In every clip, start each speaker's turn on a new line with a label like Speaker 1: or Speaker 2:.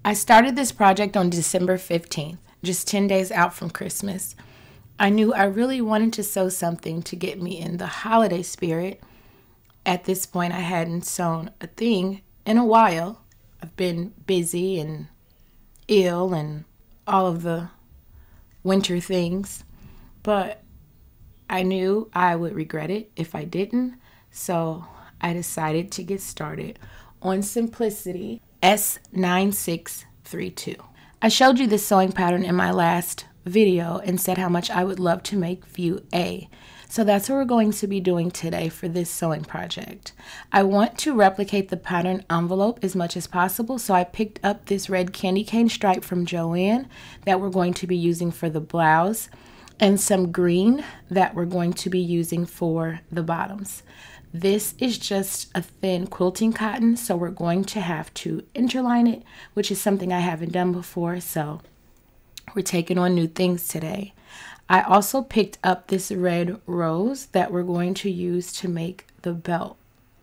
Speaker 1: I started this project on December 15th, just 10 days out from Christmas. I knew I really wanted to sew something to get me in the holiday spirit. At this point, I hadn't sewn a thing in a while. I've been busy and ill and all of the winter things, but I knew I would regret it if I didn't, so I decided to get started on Simplicity S9632. I showed you this sewing pattern in my last video and said how much I would love to make view A. So that's what we're going to be doing today for this sewing project. I want to replicate the pattern envelope as much as possible, so I picked up this red candy cane stripe from Joann that we're going to be using for the blouse, and some green that we're going to be using for the bottoms. This is just a thin quilting cotton, so we're going to have to interline it, which is something I haven't done before, so we're taking on new things today. I also picked up this red rose that we're going to use to make the belt.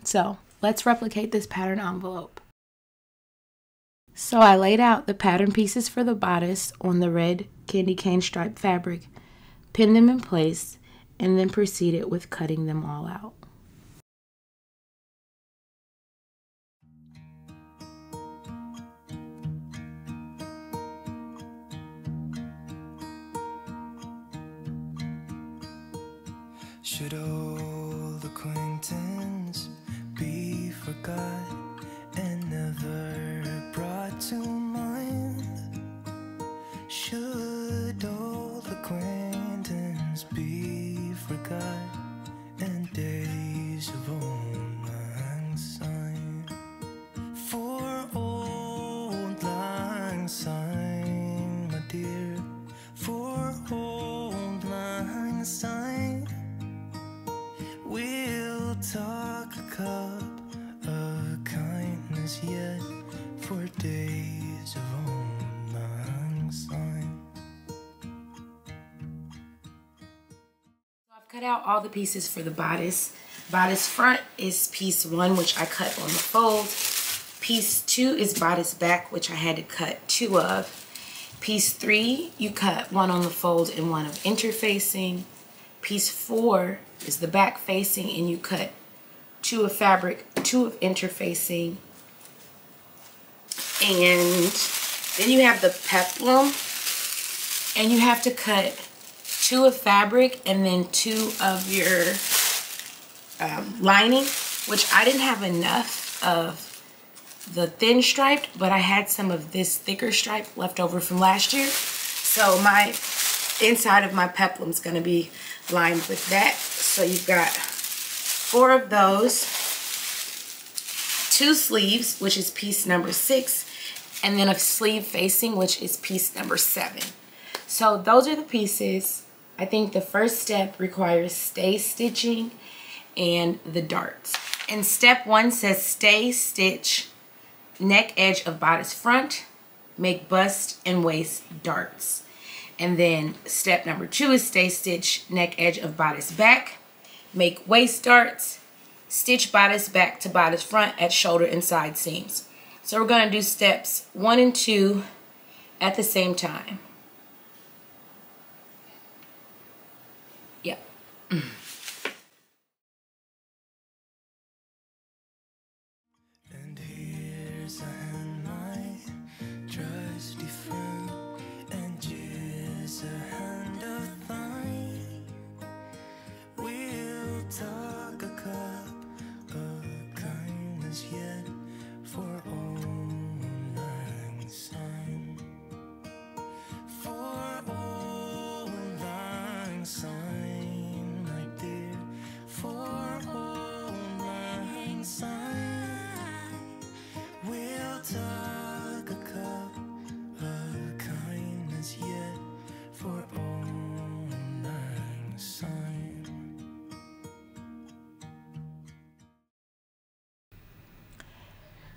Speaker 1: So let's replicate this pattern envelope. So I laid out the pattern pieces for the bodice on the red candy cane stripe fabric, pinned them in place, and then proceeded with cutting them all out.
Speaker 2: Should old acquaintance be forgot and never brought to mind? Should old acquaintance be forgot and days of old lang syne? For old lang syne, my dear, for old lang syne, we'll talk a cup of kindness yet for days of old lang syne.
Speaker 1: I've cut out all the pieces for the bodice. Bodice front is piece 1, which I cut on the fold. Piece 2 is bodice back, which I had to cut 2 of. Piece 3, you cut 1 on the fold and 1 of interfacing. Piece 4 is the back facing, and you cut 2 of fabric, 2 of interfacing. And then you have the peplum, and you have to cut 2 of fabric and then 2 of your lining, which I didn't have enough of the thin striped, but I had some of this thicker stripe left over from last year. So my inside of my peplum is going to be lined with that. So you've got 4 of those, 2 sleeves, which is piece number 6, and then a sleeve facing, which is piece number 7. So those are the pieces. I think the first step requires stay stitching and the darts. And step 1 says stay stitch neck edge of bodice front, make bust and waist darts. And then step number 2 is stay stitch neck edge of bodice back, make waist darts, stitch bodice back to bodice front at shoulder and side seams. So we're going to do steps 1 and 2 at the same time. Yep.
Speaker 2: And here's a hand, my trusty friend, and here's a hand of thine. We'll talk a cup of kindness yet for old lang syne. For old lang syne, my dear, for old lang syne, we'll talk a cup of kindness yet for old lang syne.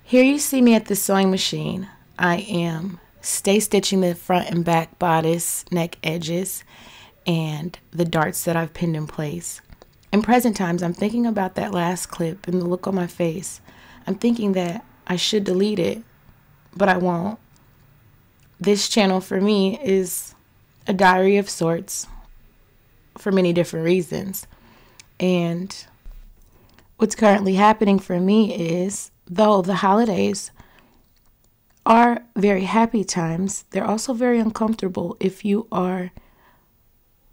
Speaker 1: Here you see me at the sewing machine. I am stay stitching the front and back bodice neck edges and the darts that I've pinned in place. In present times, I'm thinking about that last clip and the look on my face. I'm thinking that I should delete it, but I won't. this channel for me is a diary of sorts for many different reasons. And what's currently happening for me is, though the holidays are very happy times, they're also very uncomfortable if you are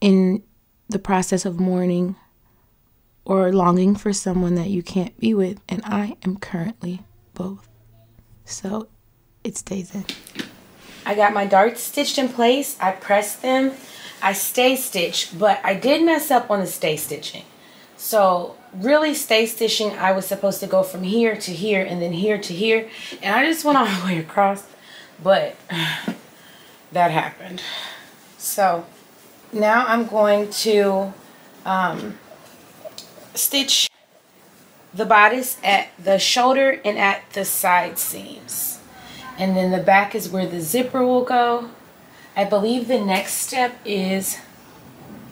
Speaker 1: in the process of mourning or longing for someone that you can't be with. And I am currently both. So it stays in. I got my darts stitched in place. I pressed them. I stay stitched, but I did mess up on the stay stitching. So really stay stitching, I was supposed to go from here to here and then here to here. And I just went all the way across, but that happened. So now I'm going to stitch the bodice at the shoulder and at the side seams. And then the back is where the zipper will go. I believe the next step is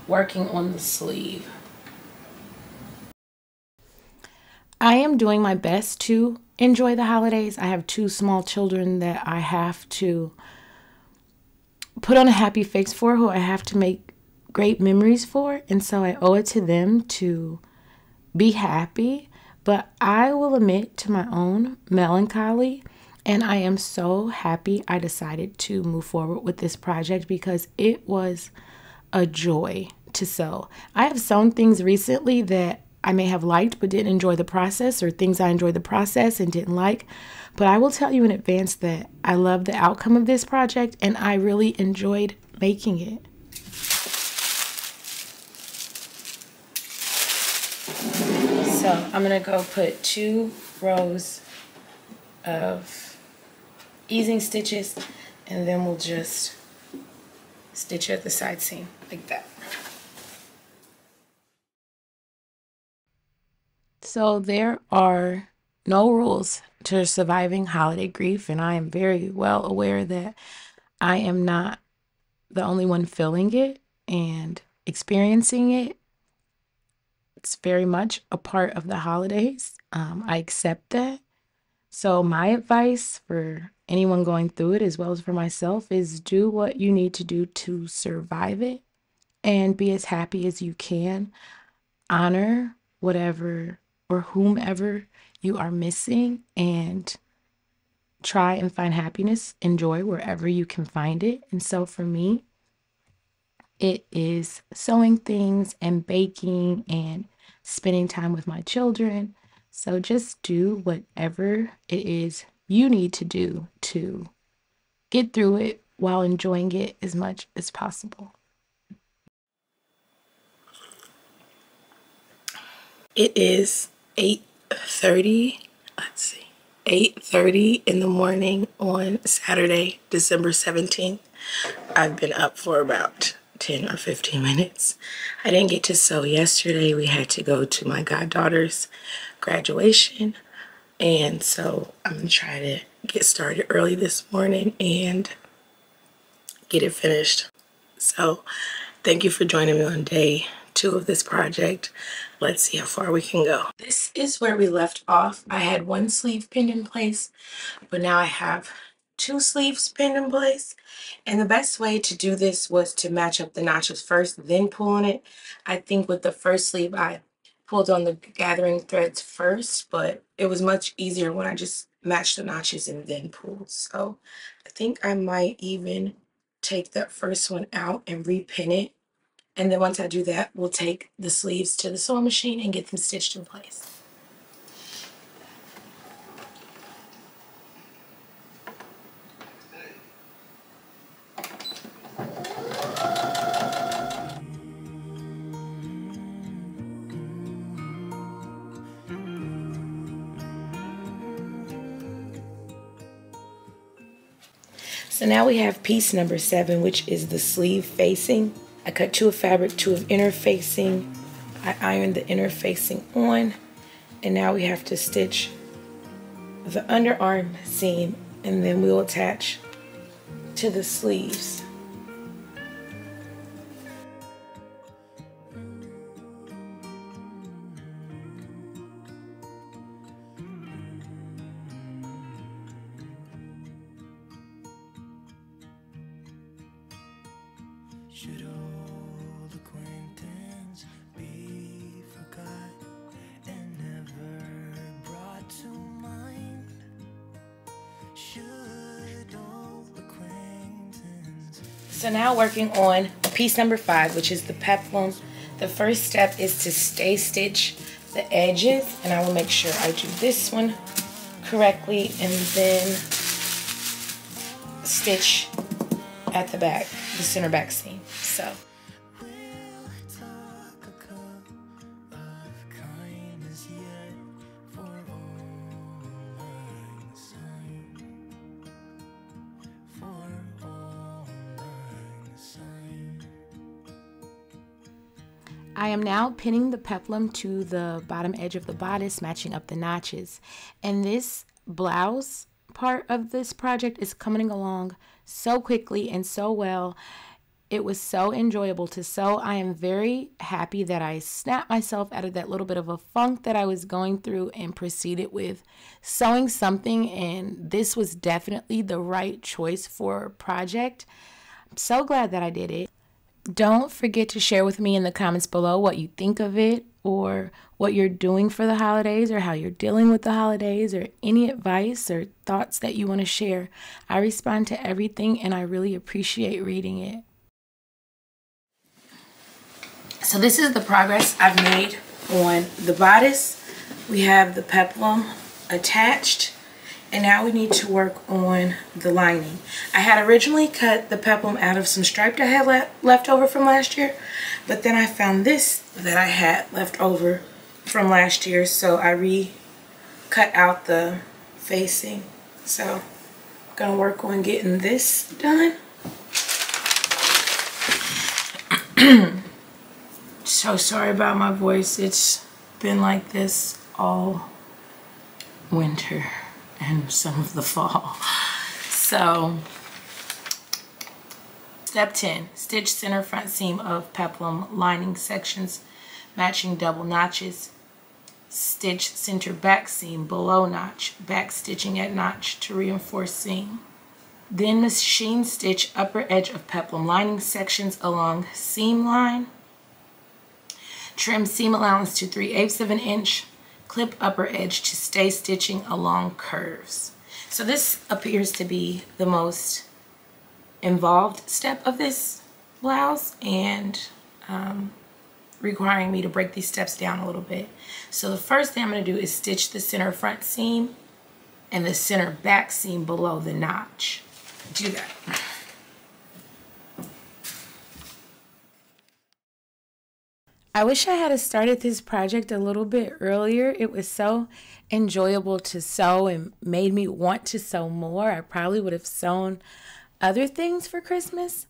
Speaker 1: working on the sleeve. I am doing my best to enjoy the holidays. I have 2 small children that I have to put on a happy face for, who I have to make great memories for. And so I owe it to them to be happy. But I will admit to my own melancholy, and I am so happy I decided to move forward with this project because it was a joy to sew. I have sewn things recently that I may have liked but didn't enjoy the process, or things I enjoyed the process and didn't like. But I will tell you in advance that I love the outcome of this project and I really enjoyed making it. So I'm going to go put 2 rows of easing stitches, and then we'll just stitch at the side seam like that. So there are no rules to surviving holiday grief, and I am very well aware that I am not the only one feeling it and experiencing it. It's very much a part of the holidays. I accept that. So my advice for anyone going through it, as well as for myself, is do what you need to do to survive it and be as happy as you can. Honor whatever or whomever you are missing and try and find happiness and joy wherever you can find it. And so for me, it is sewing things and baking and spending time with my children. So just do whatever it is you need to do to get through it while enjoying it as much as possible. It is 8:30. Let's see. 8:30 in the morning on Saturday, December 17th. I've been up for about 10 or 15 minutes. I didn't get to sew yesterday. We had to go to my goddaughter's graduation. And so I'm going to try to get started early this morning and get it finished. So thank you for joining me on day 2 of this project. Let's see how far we can go. This is where we left off. I had 1 sleeve pinned in place, but now I have 2 sleeves pinned in place. And the best way to do this was to match up the notches first, then pull on it. I think with the first sleeve, I pulled on the gathering threads first, but it was much easier when I just matched the notches and then pulled. So I think I might even take that first one out and repin it. And then once I do that, we'll take the sleeves to the sewing machine and get them stitched in place. So now we have piece number 7, which is the sleeve facing. I cut 2 of fabric, 2 of inner facing. I ironed the inner facing on, and now we have to stitch the underarm seam, and then we'll attach to the sleeves.
Speaker 2: Should old acquaintance be forgot and never brought to mind? Should old acquaintance.
Speaker 1: So now working on piece number 5, which is the peplum. The first step is to stay stitch the edges, and I will make sure I do this one correctly and then stitch at the back, the center back seam. So I am now pinning the peplum to the bottom edge of the bodice, matching up the notches. And this blouse part of this project is coming along so quickly and so well. It was so enjoyable to sew. I am very happy that I snapped myself out of that little bit of a funk that I was going through and proceeded with sewing something. And this was definitely the right choice for a project. I'm so glad that I did it. Don't forget to share with me in the comments below what you think of it, or what you're doing for the holidays, or how you're dealing with the holidays, or any advice or thoughts that you want to share. I respond to everything and I really appreciate reading it. So this is the progress I've made on the bodice. We have the peplum attached. And now we need to work on the lining. I had originally cut the peplum out of some stripe I had left over from last year, but then I found this that I had left over from last year, so I re-cut out the facing. So I'm gonna work on getting this done. So sorry about my voice. It's been like this all winter and some of the fall. So step 10, stitch center front seam of peplum lining sections matching double notches. Stitch center back seam below notch, back stitching at notch to reinforce seam. Then machine stitch upper edge of peplum lining sections along seam line. Trim seam allowance to 3/8 of an inch. Clip upper edge to stay stitching along curves. So this appears to be the most involved step of this blouse, and requiring me to break these steps down a little bit. So the first thing I'm going to do is stitch the center front seam and the center back seam below the notch. Do that. I wish I had started this project a little bit earlier. It was so enjoyable to sew and made me want to sew more. I probably would have sewn other things for Christmas.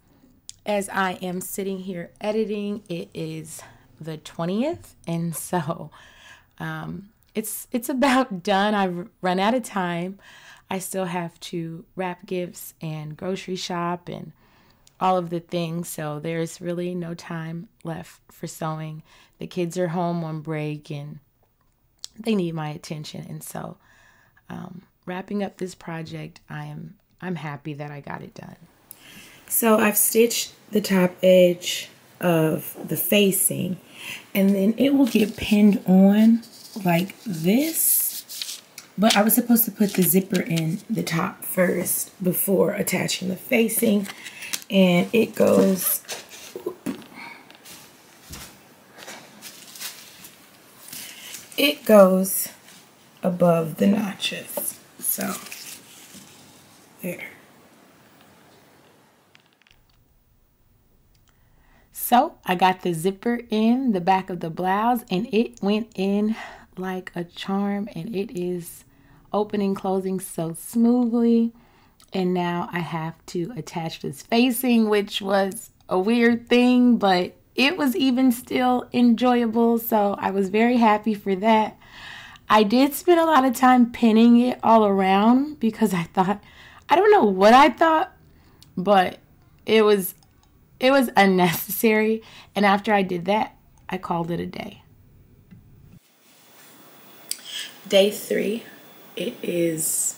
Speaker 1: As I am sitting here editing, it is the 20th, and so it's about done. I've run out of time. I still have to wrap gifts and grocery shop and all of the things, so there's really no time left for sewing. The kids are home on break and they need my attention, and so wrapping up this project, I'm happy that I got it done. So I've stitched the top edge of the facing, and then it will get pinned on like this, but I was supposed to put the zipper in the top first before attaching the facing. And it goes above the notches. So there. So I got the zipper in the back of the blouse, and it went in like a charm, and it is opening, closing so smoothly. And now I have to attach this facing, which was a weird thing, but it was even still enjoyable. So I was very happy for that. I did spend a lot of time pinning it all around because I thought, I don't know what I thought, but it was unnecessary. And after I did that, I called it a day. Day 3. It is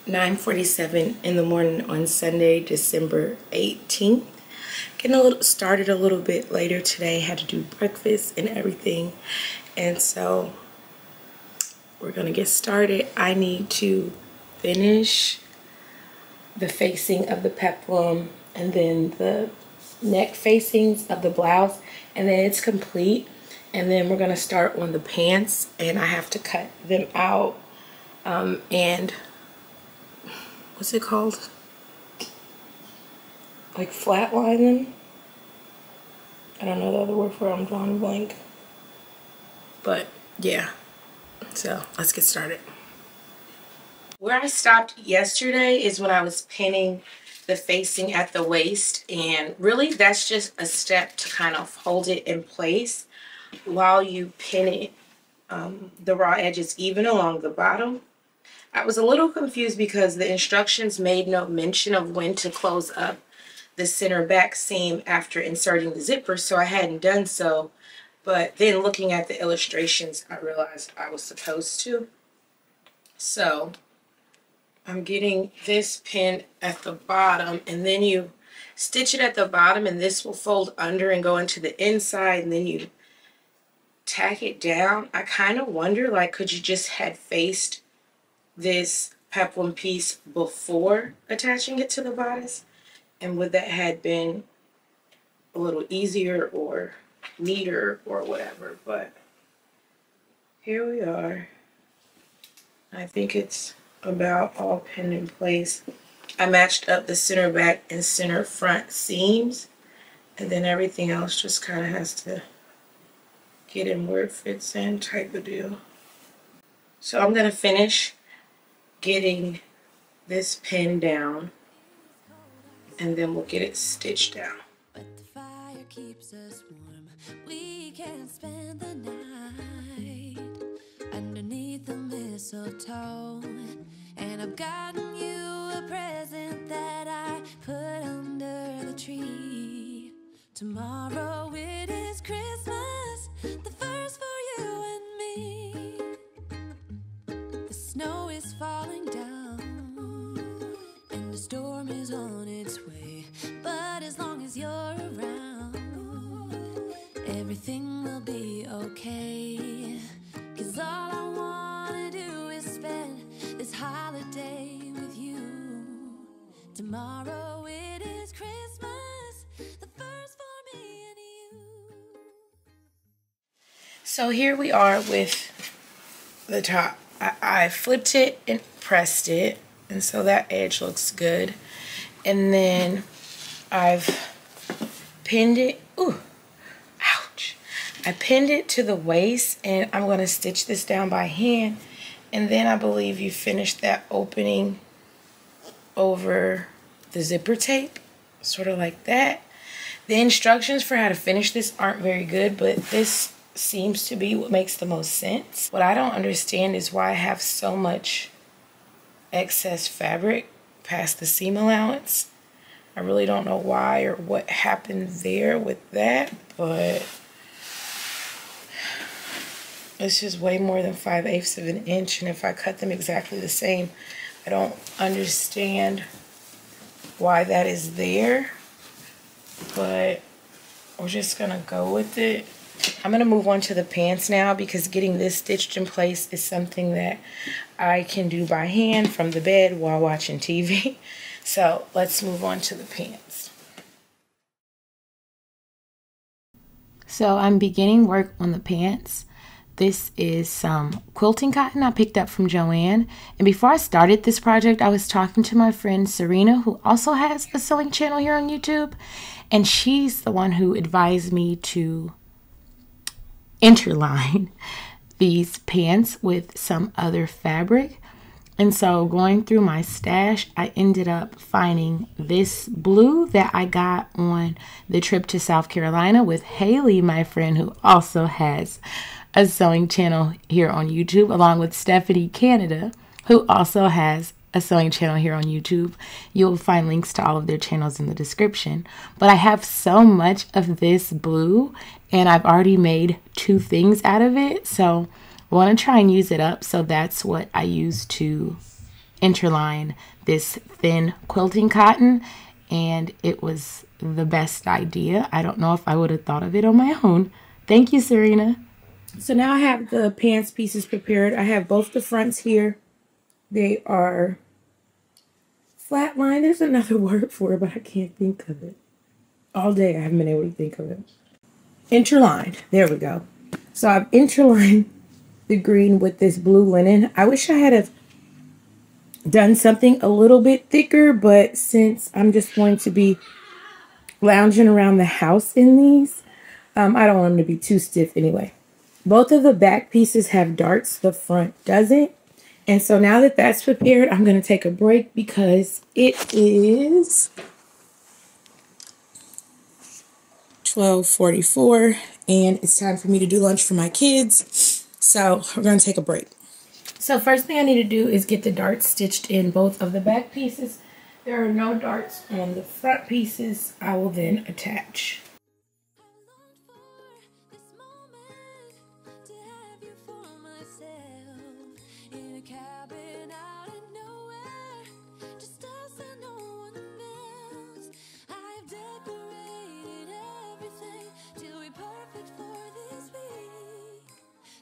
Speaker 1: 9:47 in the morning on Sunday, December 18th. getting a little started a little bit later today. Had to do breakfast and everything, and so we're gonna get started. I need to finish the facing of the peplum and then the neck facings of the blouse, and then it's complete. And then we're gonna start on the pants, and I have to cut them out and what's it called, like flatline them. I don't know the other word for it. I'm drawing a blank, but yeah, so let's get started. Where I stopped yesterday is when I was pinning the facing at the waist, and really that's just a step to kind of hold it in place while you pin it, the raw edges even along the bottom. I was a little confused because the instructions made no mention of when to close up the center back seam after inserting the zipper, so I hadn't done so. But then looking at the illustrations, I realized I was supposed to. So I'm getting this pinned at the bottom, and then you stitch it at the bottom, and this will fold under and go into the inside, and then you tack it down. I kind of wonder, like, could you just had faced this peplum piece before attaching it to the bodice, and would that had been a little easier or neater or whatever. But here we are. I think it's about all pinned in place. I matched up the center back and center front seams, and then everything else just kind of has to get in where it fits in, type of deal. So I'm gonna finish getting this pinned down, and then we'll get it stitched down.
Speaker 3: But the fire keeps us warm. We can spend the night underneath the mistletoe. And I've gotten you a present that I put under the tree. Tomorrow it is Christmas, the first for you and me. The snow is falling down, and the storm is on its way. But as long as you're around, everything will be okay. 'Cause all I wanna do is spend this holiday with you. Tomorrow it is Christmas, the first for me and you.
Speaker 1: So here we are with the top. I flipped it and pressed it, and so that edge looks good. And then I've pinned it. Ooh, ouch. I pinned it to the waist, and I'm going to stitch this down by hand. And then I believe you finish that opening over the zipper tape, sort of like that. The instructions for how to finish this aren't very good, but this seems to be what makes the most sense. What I don't understand is why I have so much excess fabric past the seam allowance. I really don't know why or what happened there with that, but it's just way more than 5/8 of an inch, and if I cut them exactly the same, I don't understand why that is there, but we're just gonna go with it. I'm gonna move on to the pants now, because getting this stitched in place is something that I can do by hand from the bed while watching TV. So let's move on to the pants. So I'm beginning work on the pants. This is some quilting cotton I picked up from Joann. And before I started this project, I was talking to my friend Serena, who also has a sewing channel here on YouTube. And she's the one who advised me to interline these pants with some other fabric. And so going through my stash, I ended up finding this blue that I got on the trip to South Carolina with Haley, my friend, who also has a sewing channel here on YouTube, along with Stephanie Canada, who also has a sewing channel here on YouTube. You'll find links to all of their channels in the description. But I have so much of this blue, and I've already made 2 things out of it, so I want to try and use it up. So that's what I use to interline this thin quilting cotton, and it was the best idea. I don't know if I would have thought of it on my own. Thank you, Serena. So now I have the pants pieces prepared. I have both the fronts here. They are flat line. There's another word for it, but I can't think of it. All day I haven't been able to think of it. Interlined. There we go. So I've interlined the green with this blue linen. I wish I had have done something a little bit thicker, but since I'm just going to be lounging around the house in these, I don't want them to be too stiff anyway. Both of the back pieces have darts, the front doesn't. And so now that that's prepared, I'm going to take a break because it is 12:44 and it's time for me to do lunch for my kids. So we're going to take a break. So first thing I need to do is get the darts stitched in both of the back pieces. There are no darts on the front pieces. I will then attach.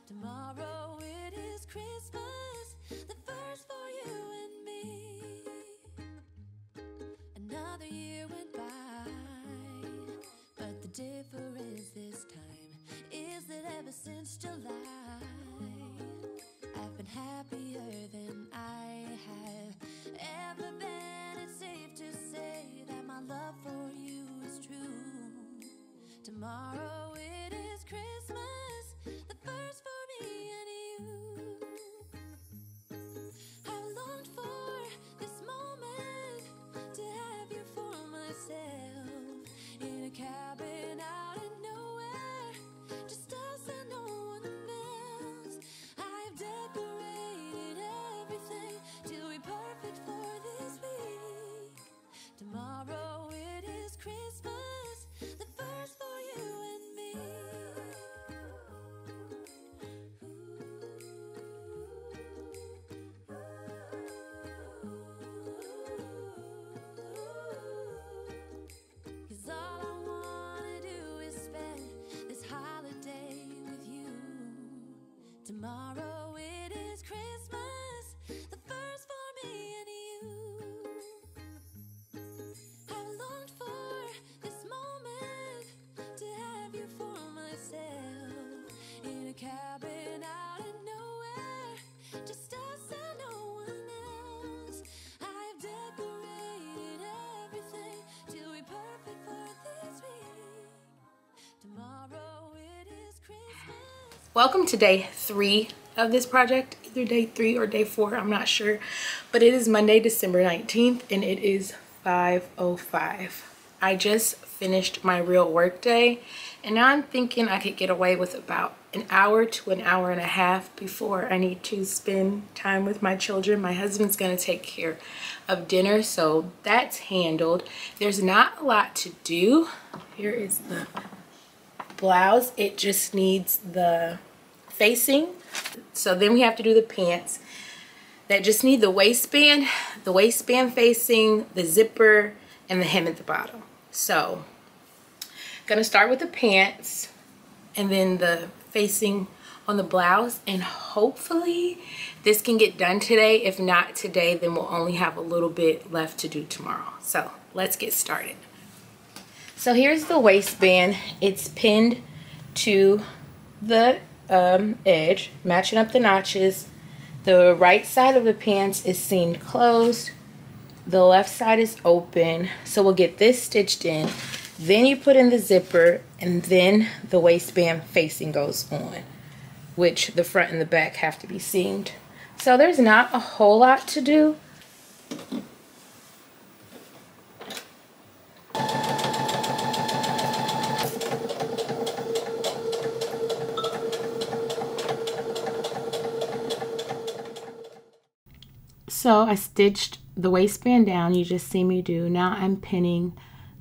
Speaker 3: Tomorrow it is Christmas, the first for you and me. Another year went by, but the difference this time is that ever since July, I've been happier than I have ever been. It's safe to say that my love for you is true. Tomorrow it is Christmas, the first for me and you. I longed for this moment to have you for myself in a cabin out in nowhere, just us and no one else. I've decorated everything to be perfect for this week. Tomorrow it is Christmas, the first for you and me. Cause all I wanna do is spend this holiday with you. Tomorrow it is Christmas, the first for me and you. I longed for this moment to have you for myself in a cabin out in nowhere, just us and no one else. I've decorated everything to be perfect for this week. Tomorrow it is Christmas.
Speaker 1: Welcome to day 3 of this project, either day 3 or day 4, I'm not sure, but it is Monday, December 19th, and it is 5:05. I just finished my real work day, and now I'm thinking I could get away with about an hour to an hour and a half before I need to spend time with my children. My husband's gonna take care of dinner, so that's handled. There's not a lot to do. Here is the blouse. It just needs the facing. So then we have to do the pants that just need the waistband facing, the zipper, and the hem at the bottom. So gonna start with the pants and then the facing on the blouse, and hopefully this can get done today. If not today, then we'll only have a little bit left to do tomorrow. So let's get started. So here's the waistband. It's pinned to the edge, matching up the notches. The right side of the pants is seamed closed. The left side is open. So we'll get this stitched in. Then you put in the zipper, and then the waistband facing goes on, which the front and the back have to be seamed. So there's not a whole lot to do. So I stitched the waistband down, you just see me do. Now I'm pinning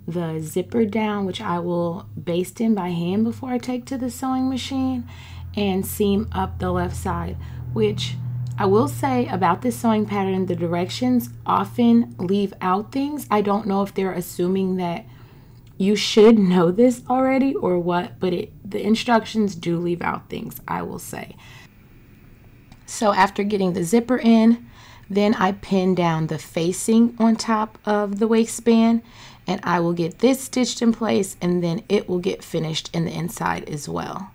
Speaker 1: the zipper down, which I will baste in by hand before I take to the sewing machine, and seam up the left side, which I will say about this sewing pattern, the directions often leave out things. I don't know if they're assuming that you should know this already or what, but the instructions do leave out things, I will say. So after getting the zipper in, then I pin down the facing on top of the waistband, and I will get this stitched in place, and then it will get finished in the inside as well.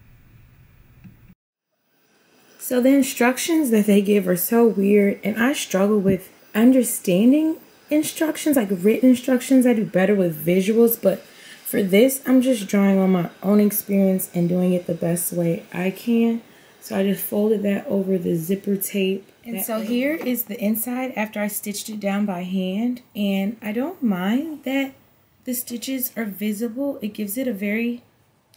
Speaker 1: So the instructions that they give are so weird, and I struggle with understanding instructions, like written instructions. I do better with visuals, but for this, I'm just drawing on my own experience and doing it the best way I can. So I just folded that over the zipper tape. And so here is the inside after I stitched it down by hand. And I don't mind that the stitches are visible. It gives it a very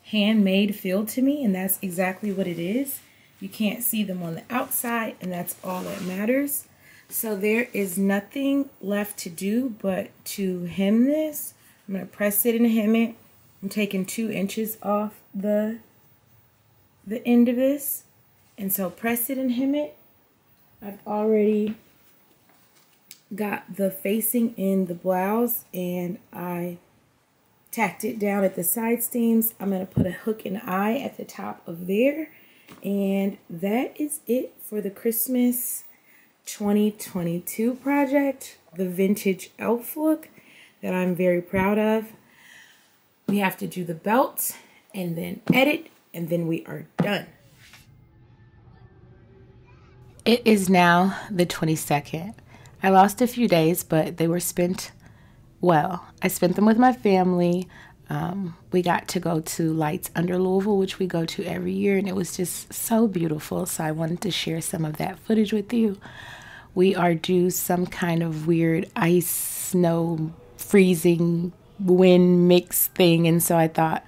Speaker 1: handmade feel to me, and that's exactly what it is. You can't see them on the outside, and that's all that matters. So there is nothing left to do but to hem this. I'm going to press it and hem it. I'm taking 2 inches off the end of this. And so press it and hem it. I've already got the facing in the blouse, and I tacked it down at the side seams. I'm going to put a hook and eye at the top of there. And that is it for the Christmas 2022 project, the vintage elf look that I'm very proud of. We have to do the belt and then edit, and then we are done. It is now the 22nd. I lost a few days, but they were spent well. I spent them with my family. We got to go to Lights Under Louisville, which we go to every year, and it was just so beautiful. So I wanted to share some of that footage with you. We are due some kind of weird ice, snow, freezing, wind mix thing, and so I thought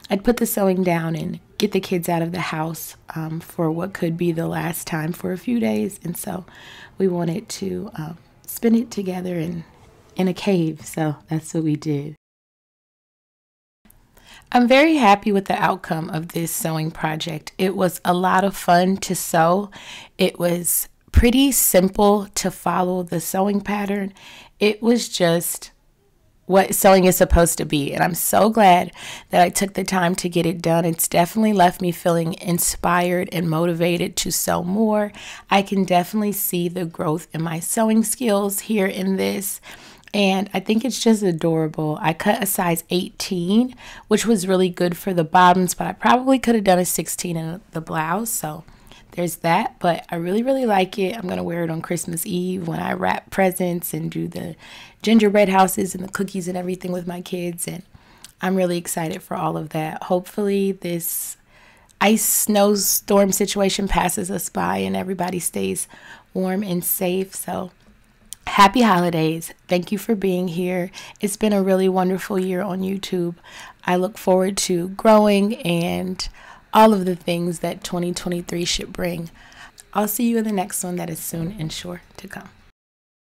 Speaker 1: I'd put the sewing down and get the kids out of the house for what could be the last time for a few days. And so we wanted to spend it together in a cave, so that's what we did. I'm very happy with the outcome of this sewing project. It was a lot of fun to sew. It was pretty simple to follow the sewing pattern. It was just what sewing is supposed to be, and I'm so glad that I took the time to get it done. It's definitely left me feeling inspired and motivated to sew more. I can definitely see the growth in my sewing skills here in this, and I think it's just adorable. I cut a size 18, which was really good for the bottoms, but I probably could have done a 16 in the blouse, so there's that. But I really, really like it. I'm going to wear it on Christmas Eve when I wrap presents and do the gingerbread houses and the cookies and everything with my kids, and I'm really excited for all of that. Hopefully this ice snowstorm situation passes us by and everybody stays warm and safe. So happy holidays. Thank you for being here. It's been a really wonderful year on YouTube. I look forward to growing and all of the things that 2023 should bring. I'll see you in the next one that is soon and sure to come.